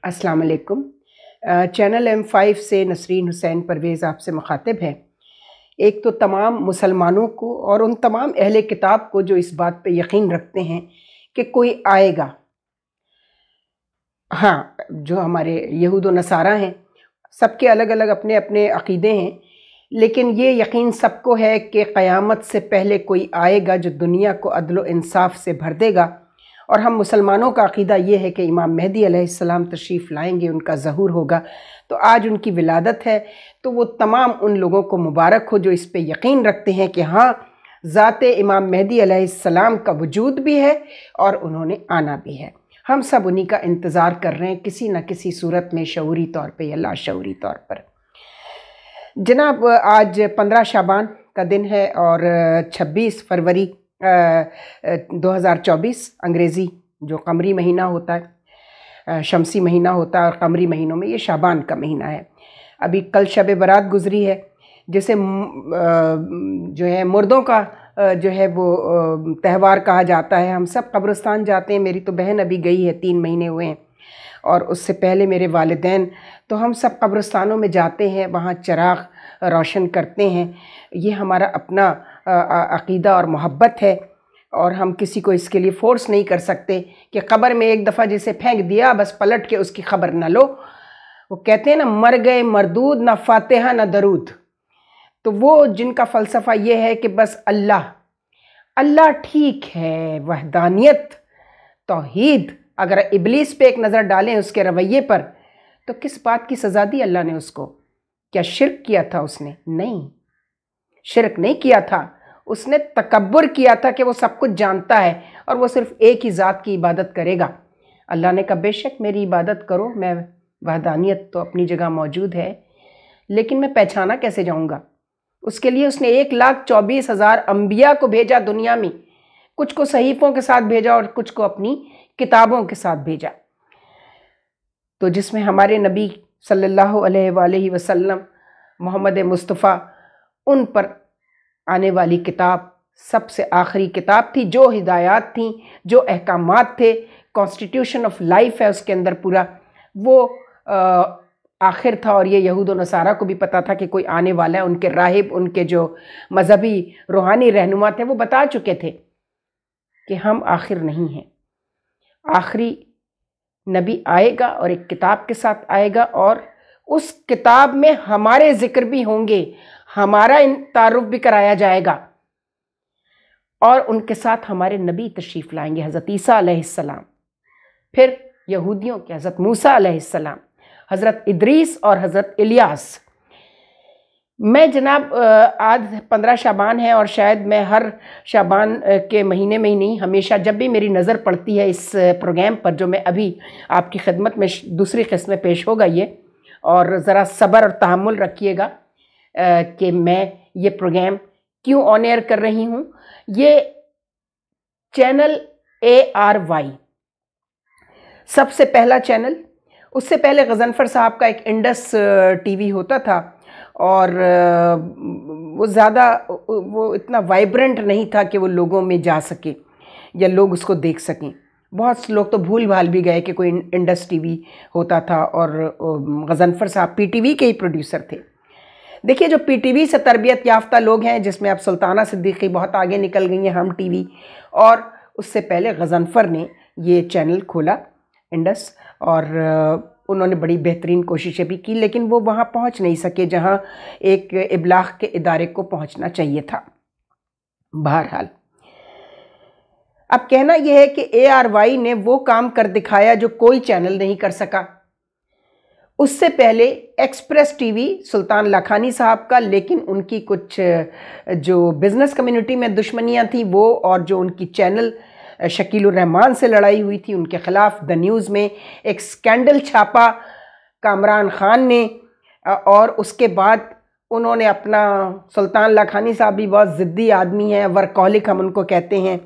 अस्सलाम वालेकुम। Channel M5 से नसरीन हुसैन परवेज़ आपसे मुखातिब है। एक तो तमाम मुसलमानों को और उन तमाम अहले किताब को जो इस बात पे यकीन रखते हैं कि कोई आएगा। हाँ, जो हमारे यहूद व नसारा हैं, सबके अलग अलग अपने अपने अक़ीदे हैं, लेकिन ये यकीन सबको है कि क़यामत से पहले कोई आएगा जो दुनिया को अदल व इंसाफ से भर देगा। और हम मुसलमानों का अक़ीदा ये है कि इमाम मेहदी अलैहिस्सलाम तशरीफ़ लाएंगे, उनका ज़हूर होगा। तो आज उनकी विलादत है, तो वो तमाम उन लोगों को मुबारक हो जो इस पे यकीन रखते हैं कि हाँ, ज़ाते इमाम मेहदी अलैहिस्सलाम का वजूद भी है और उन्होंने आना भी है। हम सब उन्हीं का इंतज़ार कर रहे हैं, किसी न किसी सूरत में, शऊरी तौर पर या लाशऊरी तौर पर। जनाब, आज 15 शाबान का दिन है और 26 फरवरी 2024 अंग्रेज़ी जो कमरी महीना होता है, शमसी महीना होता है, और कमरी महीनों में ये शाबान का महीना है। अभी कल शब बारात गुज़री है, जिसे जो है मुर्दों का जो है वो त्यौहार कहा जाता है। हम सब कब्रिस्तान जाते हैं, मेरी तो बहन अभी गई है, 3 महीने हुए हैं, और उससे पहले मेरे वालिदैन। तो हम सब कब्रिस्तानों में जाते हैं, वहाँ चिराग रोशन करते हैं। ये हमारा अपना अक़ीदा और मोहब्बत है, और हम किसी को इसके लिए फ़ोर्स नहीं कर सकते कि क़ब्र में एक दफ़ा जिसे फेंक दिया बस पलट के उसकी ख़बर न लो। वो कहते हैं ना, मर गए मरदूद, न फ़ातिहा न दरूद। तो वो जिनका फ़लसफ़ा ये है कि बस अल्लाह अल्लाह ठीक है, वहदानियत, तौहीद। अगर इब्लीस पे एक नज़र डालें उसके रवैये पर, तो किस बात की सज़ा दी अल्लाह ने उसको? क्या शिर्क किया था उसने? नहीं, शिर्क नहीं किया था। उसने तकब्बुर किया था कि वो सब कुछ जानता है और वो सिर्फ एक ही ज़ात की इबादत करेगा। अल्लाह ने कहा बेशक मेरी इबादत करो, मैं वहदानियत तो अपनी जगह मौजूद है, लेकिन मैं पहचाना कैसे जाऊँगा? उसके लिए उसने 1,24,000 अम्बिया को भेजा दुनिया में। कुछ को सहीफ़ों के साथ भेजा और कुछ को अपनी किताबों के साथ भेजा। तो जिसमें हमारे नबी सल्लल्लाहु अलैहि वसल्लम मोहम्मद मुस्तफ़ा, उन पर आने वाली किताब सबसे आखिरी किताब थी, जो हिदायत थी, जो अहकामात थे, कॉन्स्टिट्यूशन ऑफ लाइफ है उसके अंदर पूरा, वो आखिर था। और ये यहूद व नसारा को भी पता था कि कोई आने वाला है। उनके राहिब, उनके जो मजहबी रूहानी रहनुमा थे, वो बता चुके थे कि हम आखिर नहीं हैं, आखिरी नबी आएगा और एक किताब के साथ आएगा, और उस किताब में हमारे ज़िक्र भी होंगे, हमारा तारुफ भी कराया जाएगा, और उनके साथ हमारे नबी तशरीफ़ लाएंगे, हज़रत ईसा अलैहिस्सलाम। फिर यहूदियों के हज़रत मूसा अलैहिस्सलाम, हज़रत इदरीस और हज़रत इलियास। मैं जनाब, आज 15 शाबान है, और शायद मैं हर शाबान के महीने में ही नहीं, हमेशा जब भी मेरी नज़र पड़ती है इस प्रोग्राम पर, जो मैं अभी आपकी खिदमत में दूसरी किस्त में पेश होगा ये, और ज़रा सब्र और तहम्मुल रखिएगा कि मैं ये प्रोग्राम क्यों ऑन एयर कर रही हूँ। ये चैनल ARY सबसे पहला चैनल। उससे पहले गज़नफ़र साहब का एक इंडस TV होता था, और वो ज़्यादा, वो इतना वाइब्रेंट नहीं था कि वो लोगों में जा सके या लोग उसको देख सकें। बहुत लोग तो भूल भाल भी गए कि कोई इंडस TV होता था, और गज़नफ़र साहब PTV के ही प्रोड्यूसर थे। देखिए, जो PTV से तरबियत याफ्ता लोग हैं, जिसमें अब सुल्ताना सिद्दीकी बहुत आगे निकल गई हैं, हम TV, और उससे पहले गज़नफ़र ने ये चैनल खोला इंडस, और उन्होंने बड़ी बेहतरीन कोशिशें भी की, लेकिन वो वहाँ पहुँच नहीं सके जहाँ एक इब्लाग़ के इदारे को पहुँचना चाहिए था। बहरहाल, अब कहना यह है कि ARY ने वो काम कर दिखाया जो कोई चैनल नहीं कर सका। उससे पहले एक्सप्रेस TV सुल्तान लाखानी साहब का, लेकिन उनकी कुछ जो बिज़नेस कम्युनिटी में दुश्मनियाँ थी वो, और जो उनकी चैनल शकील उर रहमान से लड़ाई हुई थी, उनके ख़िलाफ़ द न्यूज़ में एक स्कैंडल छापा कामरान ख़ान ने, और उसके बाद उन्होंने अपना, सुल्तान लाखानी साहब भी बहुत ज़िद्दी आदमी हैं, वर्कहॉलिक हम उनको कहते हैं,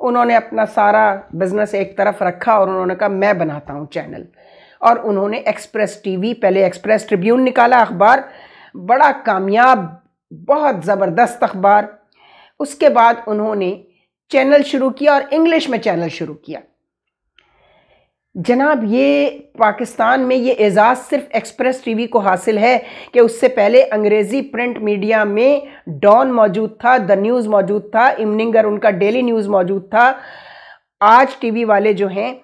उन्होंने अपना सारा बिज़नेस एक तरफ रखा और उन्होंने कहा मैं बनाता हूँ चैनल। और उन्होंने एक्सप्रेस TV, पहले एक्सप्रेस ट्रिब्यून निकाला अखबार, बड़ा कामयाब, बहुत ज़बरदस्त अखबार। उसके बाद उन्होंने चैनल शुरू किया और इंग्लिश में चैनल शुरू किया। जनाब, ये पाकिस्तान में ये एजाज़ सिर्फ एक्सप्रेस टीवी को हासिल है कि उससे पहले अंग्रेज़ी प्रिंट मीडिया में डॉन मौजूद था, द न्यूज़ मौजूद था, इवनिंगर उनका डेली न्यूज़ मौजूद था। आज टीवी वाले जो हैं,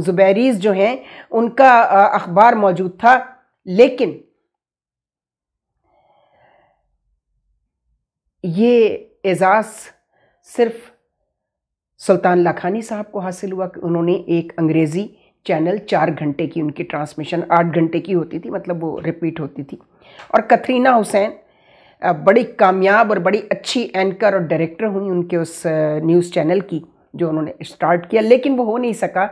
ज़ुबैरीज़ जो हैं, उनका अखबार मौजूद था। लेकिन ये एजाज़ सिर्फ सुल्तान लाखानी साहब को हासिल हुआ कि उन्होंने एक अंग्रेज़ी चैनल, 4 घंटे की उनकी ट्रांसमिशन 8 घंटे की होती थी, मतलब वो रिपीट होती थी। और कतरीना हुसैन बड़ी कामयाब और बड़ी अच्छी एंकर और डायरेक्टर हुई उनके उस न्यूज़ चैनल की जो उन्होंने स्टार्ट किया, लेकिन वो हो नहीं सका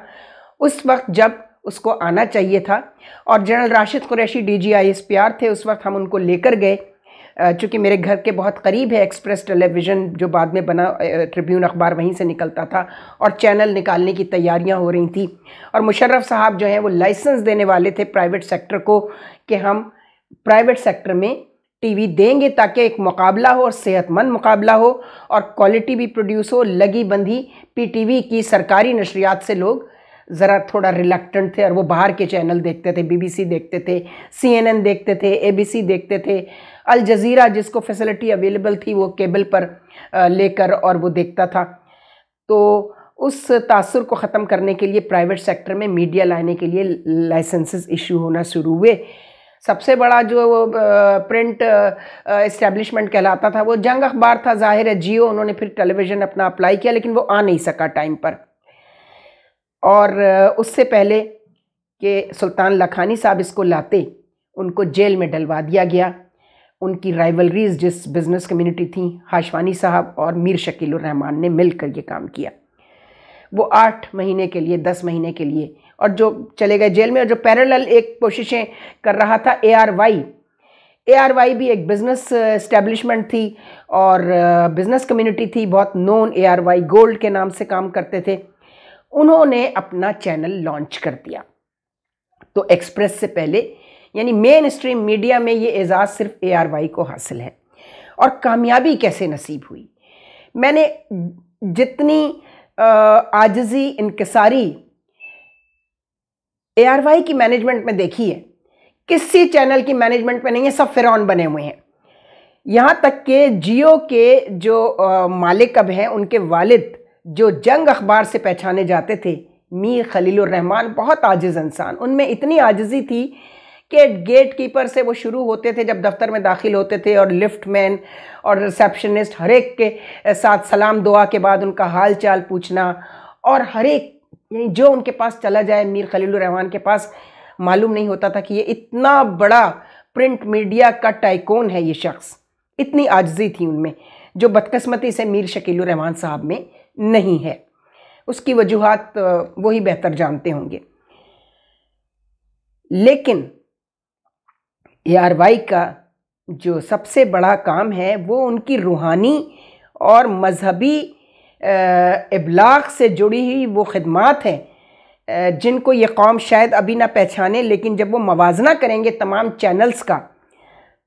उस वक्त जब उसको आना चाहिए था। और जनरल राशिद कुरैशी DGISPR थे उस वक्त, हम उनको लेकर गए। चूँकि मेरे घर के बहुत करीब है एक्सप्रेस टेलीविज़न, जो बाद में बना, ट्रिब्यून अखबार वहीं से निकलता था, और चैनल निकालने की तैयारियां हो रही थी। और मुशर्रफ साहब जो हैं वो लाइसेंस देने वाले थे प्राइवेट सेक्टर को कि हम प्राइवेट सेक्टर में टीवी देंगे ताकि एक मुकाबला हो और सेहतमंद मुकाबला हो और क्वालिटी भी प्रोड्यूस हो। लगी बंधी PTV की सरकारी नशरियात से लोग ज़रा थोड़ा रिलक्टेंट थे और वो बाहर के चैनल देखते थे, BBC देखते थे, CNN देखते थे, ABC देखते थे, अल जज़ीरा जिसको फैसिलिटी अवेलेबल थी वो केबल पर लेकर और वो देखता था। तो उस तासुर को ख़त्म करने के लिए प्राइवेट सेक्टर में मीडिया लाने के लिए लाइसेंसेस इशू होना शुरू हुए। सबसे बड़ा जो प्रिंट इस्टेब्लिशमेंट कहलाता था वो जंग अखबार था, ज़ाहिर है जियो, उन्होंने फिर टेलीविज़न अपना अप्लाई किया, लेकिन वो आ नहीं सका टाइम पर। और उससे पहले कि सुल्तान लखानी साहब इसको लाते, उनको जेल में डलवा दिया गया। उनकी राइवलरीज जिस बिज़नेस कम्युनिटी थी, हाशवानी साहब और मीर शकील उर रहमान ने मिलकर ये काम किया। वो 8 महीने के लिए, 10 महीने के लिए, और जो चले गए जेल में। और जो पैरेलल एक कोशिशें कर रहा था ARY भी एक बिज़नेस इस्टेब्लिशमेंट थी और बिज़नेस कम्युनिटी थी, बहुत नोन। ARY गोल्ड के नाम से काम करते थे। उन्होंने अपना चैनल लॉन्च कर दिया। तो एक्सप्रेस से पहले, यानी मेन स्ट्रीम मीडिया में ये एजाज़ सिर्फ ARY को हासिल है। और कामयाबी कैसे नसीब हुई? मैंने जितनी आजिज़ी, इनकिसारी ARY की मैनेजमेंट में देखी है, किसी चैनल की मैनेजमेंट में नहीं है। सब फिरौन बने हुए हैं। यहाँ तक कि जियो के जो मालिक अब हैं, उनके वालिद जो जंग अखबार से पहचाने जाते थे, मीर खलील उर रहमान, बहुत आजिज़ इंसान। उनमें इतनी आजिज़ी थी कि गेट कीपर से वो शुरू होते थे जब दफ्तर में दाखिल होते थे, और लिफ्ट मैन और रिसेप्शनिस्ट हर एक के साथ सलाम दुआ के बाद उनका हाल चाल पूछना। और हर एक, यानी जो उनके पास चला जाए, मीर खलील उर रहमान के पास, मालूम नहीं होता था कि ये इतना बड़ा प्रिंट मीडिया का टाइकून है ये शख्स। इतनी आजिज़ी थी उनमें, जो बदकिस्मती से मीर शकील उर रहमान साहब में नहीं है। उसकी वजूहात वही बेहतर जानते होंगे। लेकिन ARY का जो सबसे बड़ा काम है वो उनकी रूहानी और मजहबी इबलाग से जुड़ी हुई वो खिदमात हैं जिनको ये कौम शायद अभी ना पहचाने, लेकिन जब वो मवाजना करेंगे तमाम चैनल्स का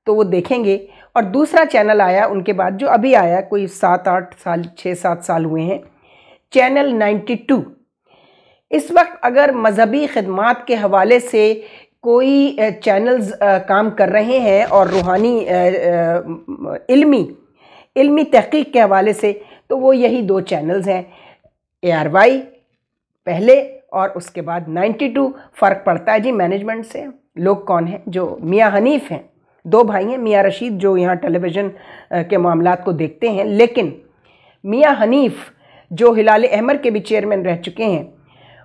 तो वो देखेंगे। और दूसरा चैनल आया उनके बाद, जो अभी आया, कोई 7-8 साल, 6-7 साल हुए हैं, चैनल 92। इस वक्त अगर मजहबी खिदमात के हवाले से कोई चैनल्स काम कर रहे हैं और रूहानी इल्मी तहकीक के हवाले से, तो वो यही 2 चैनल्स हैं, ARY पहले और उसके बाद 92। फ़र्क पड़ता है जी मैनेजमेंट से। लोग कौन हैं? जो मियाँ हनीफ हैं, 2 भाई हैं, मियाँ रशीद जो यहाँ टेलीविज़न के मामलात को देखते हैं, लेकिन मियाँ हनीफ जो हिलाल अहमर के भी चेयरमैन रह चुके हैं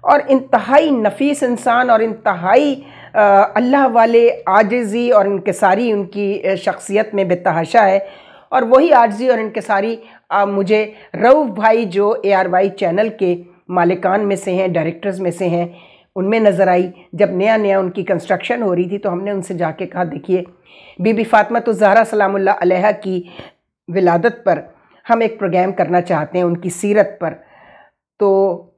और इंतहाई नफीस इंसान और इंतहाई अल्लाह वाले, आजिज़ी और इनकिसारी उनकी शख्सियत में बेतहाशा है। और वही आजिज़ी और इनकिसारी मुझे रऊफ़ भाई जो ARY चैनल के मालिकान में से हैं, डायरेक्टर्स में से हैं, उनमें नज़र आई। जब नया उनकी कंस्ट्रक्शन हो रही थी तो हमने उनसे जाके कहा, देखिए बीबी फ़ातिमा ज़हरा सलामुल्लाह अलैहा की विलादत पर हम एक प्रोग्राम करना चाहते हैं, उनकी सीरत पर। तो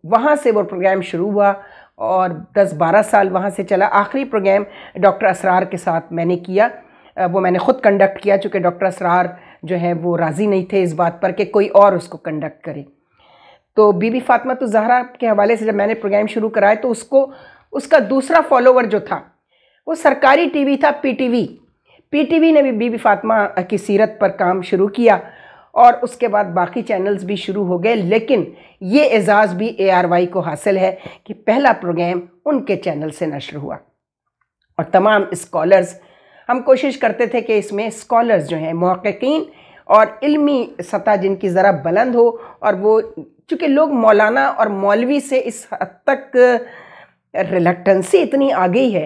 वहाँ से वो प्रोग्राम शुरू हुआ और 10-12 साल वहाँ से चला। आखिरी प्रोग्राम डॉक्टर असरार के साथ मैंने किया, वो मैंने ख़ुद कंडक्ट किया, चूँकि डॉक्टर असरार जो है वो राज़ी नहीं थे इस बात पर कि कोई और उसको कंडक्ट करे। तो बीबी फातिमा ज़हरा के हवाले से जब मैंने प्रोग्राम शुरू कराया तो उसका दूसरा फॉलोवर जो था वो सरकारी टीवी था, पीटीवी ने भी बीबी फातिमा की सीरत पर काम शुरू किया और उसके बाद बाकी चैनल्स भी शुरू हो गए। लेकिन ये एजाज़ भी ARY को हासिल है कि पहला प्रोग्राम उनके चैनल से नश्र हुआ। और तमाम स्कॉलर्स, हम कोशिश करते थे कि इसमें स्कॉलर्स जो हैं, मुहक्किकीन और इल्मी सतह जिनकी ज़रा बुलंद हो, और वो चूँकि लोग मौलाना और मौलवी से इस हद तक रिलक्टेंसी इतनी आ गई है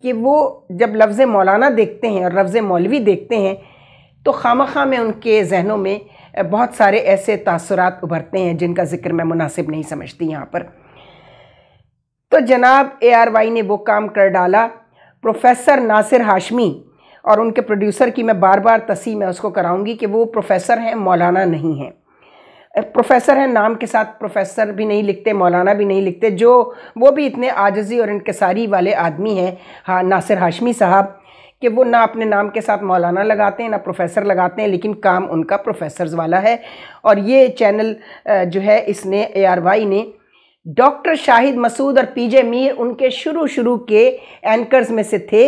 कि वो जब लफ्ज़ मौलाना देखते हैं और लफ्ज़ मौलवी देखते हैं तो खामखा में उनके जहनों में बहुत सारे ऐसे तासुरात उभरते हैं जिनका ज़िक्र मैं मुनासिब नहीं समझती यहाँ पर। तो जनाब ARY ने वो काम कर डाला। प्रोफेसर नासिर हाशमी और उनके प्रोड्यूसर की मैं बार बार तस्सीह मैं उसको कराऊंगी कि वो प्रोफेसर हैं, मौलाना नहीं हैं। प्रोफेसर हैं, नाम के साथ प्रोफेसर भी नहीं लिखते, मौलाना भी नहीं लिखते, जो वो भी इतने आजिज़ी और इनकिसारी वाले आदमी हैं, हाँ, नासिर हाशमी साहब, कि वो ना अपने नाम के साथ मौलाना लगाते हैं ना प्रोफेसर लगाते हैं, लेकिन काम उनका प्रोफेसर्स वाला है। और ये चैनल जो है इसने ARY ने डॉक्टर शाहिद मसूद और PJ मीर उनके शुरू के एंकर्स में से थे,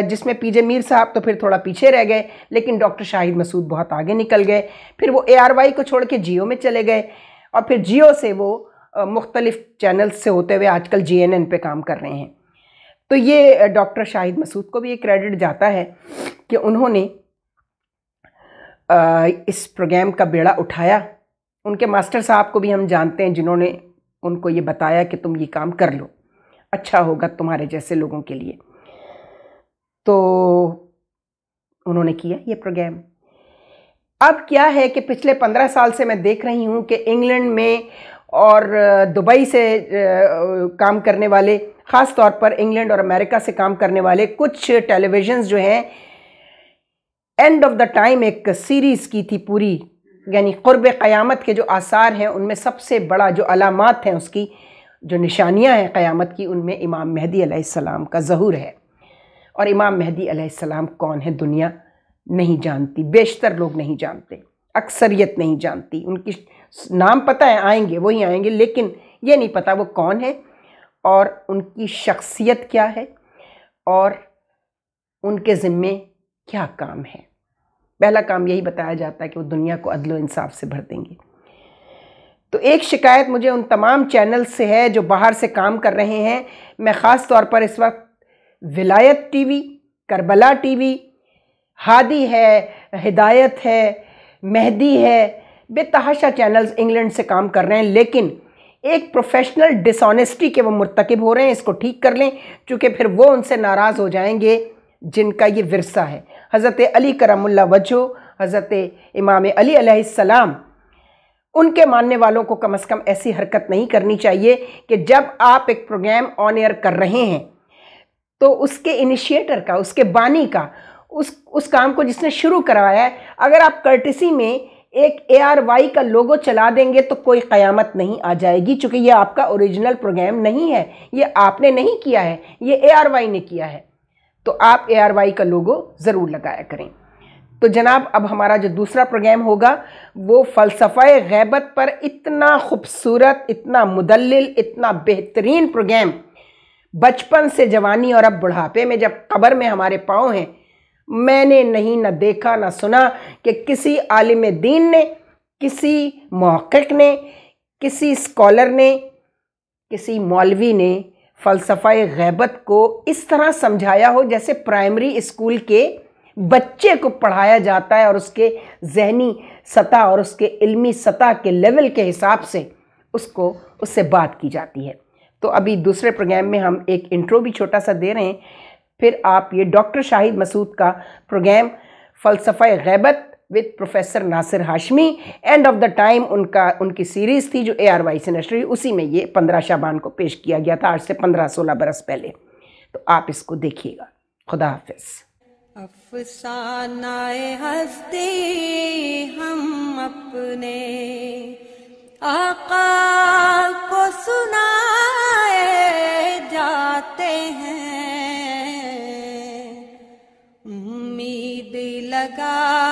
जिसमें PJ मीर साहब तो फिर थोड़ा पीछे रह गए, लेकिन डॉक्टर शाहिद मसूद बहुत आगे निकल गए। फिर वो ARY को छोड़ के जियो में चले गए और फिर जियो से वो मुख्तलिफ चैनल्स से होते हुए आजकल GNN पे काम कर रहे हैं। तो ये डॉक्टर शाहिद मसूद को भी ये क्रेडिट जाता है कि उन्होंने इस प्रोग्राम का बेड़ा उठाया। उनके मास्टर साहब को भी हम जानते हैं जिन्होंने उनको ये बताया कि तुम ये काम कर लो, अच्छा होगा तुम्हारे जैसे लोगों के लिए। तो उन्होंने किया ये प्रोग्राम। अब क्या है कि पिछले 15 साल से मैं देख रही हूँ कि इंग्लैंड में और दुबई से काम करने वाले, ख़ास तौर पर इंग्लैंड और अमेरिका से काम करने वाले कुछ टेलीविज़न्स जो हैं, एंड ऑफ द टाइम एक सीरीज़ की थी पूरी, यानी क़ुर्ब क़यामत के जो आसार हैं उनमें सबसे बड़ा जो अलामात हैं, उसकी जो निशानियां हैं क़यामत की, उनमें इमाम मेहदी अलैहिस्सलाम का ज़हूर है। और इमाम मेहदी अलैहिस्सलाम कौन है दुनिया नहीं जानती, बेशतर लोग नहीं जानते, अक्सरियत नहीं जानती। उनकी नाम पता है, आएंगे वही आएंगे, लेकिन ये नहीं पता वो कौन है और उनकी शख्सियत क्या है और उनके ज़िम्मे क्या काम है। पहला काम यही बताया जाता है कि वो दुनिया को अदल व इंसाफ से भर देंगे। तो एक शिकायत मुझे उन तमाम चैनल से है जो बाहर से काम कर रहे हैं। मैं ख़ास तौर पर इस वक्त विलायत टीवी, करबला टीवी, हादी है, हिदायत है, मेहदी है, बेतहाशा चैनल्स इंग्लैंड से काम कर रहे हैं, लेकिन एक प्रोफेशनल डिसऑनेस्टी के वो मुर्तकिब हो रहे हैं। इसको ठीक कर लें, चूँकि फिर वो उनसे नाराज़ हो जाएंगे जिनका ये विरसा है। हज़रत अली करमुल्लाह वजहो, हज़रत इमाम अली अलैहिस्सलाम, उनके मानने वालों को कम से कम ऐसी हरकत नहीं करनी चाहिए कि जब आप एक प्रोग्राम ऑन एयर कर रहे हैं तो उसके इनिशिएटर का, उसके बानी का, उस काम को जिसने शुरू करवाया है, अगर आप कर्टिसी में एक ARY का लोगो चला देंगे तो कोई क़यामत नहीं आ जाएगी, चूँकि ये आपका ओरिजिनल प्रोग्राम नहीं है, ये आपने नहीं किया है, ये ARY ने किया है। तो आप ARY का लोगो ज़रूर लगाया करें। तो जनाब, अब हमारा जो दूसरा प्रोग्राम होगा वो फ़लसफ़ा ग़ैबत पर इतना खूबसूरत, इतना मुदल्लिल, इतना बेहतरीन प्रोग्राम, बचपन से जवानी और अब बुढ़ापे में जब कब्र में हमारे पाँव हैं, मैंने नहीं न देखा न सुना कि किसी आलिम दीन ने, किसी मुहक्किक ने, किसी स्कॉलर ने, किसी मौलवी ने फ़लसफ़ा ग़ैबत को इस तरह समझाया हो जैसे प्राइमरी स्कूल के बच्चे को पढ़ाया जाता है और उसके ज़हनी सतह और उसके इल्मी सतह के लेवल के हिसाब से उससे बात की जाती है। तो अभी दूसरे प्रोग्राम में हम एक इंट्रो भी छोटा सा दे रहे हैं, फिर आप ये डॉक्टर शाहिद मसूद का प्रोग्राम फ़लसफ़ा ग़ैबत with professor Nasir Hashmi, end of the time उनकी सीरीज़ थी जो ARY से नशर हुई, उसी में ये 15 शाबान को पेश किया गया था, आज से 15-16 बरस पहले। तो आप इसको देखिएगा। खुदा हाफ़िज़। अफ़सानाए हस्ती हम अपने आका को सुनाए जाते हैं, उम्मीद लगा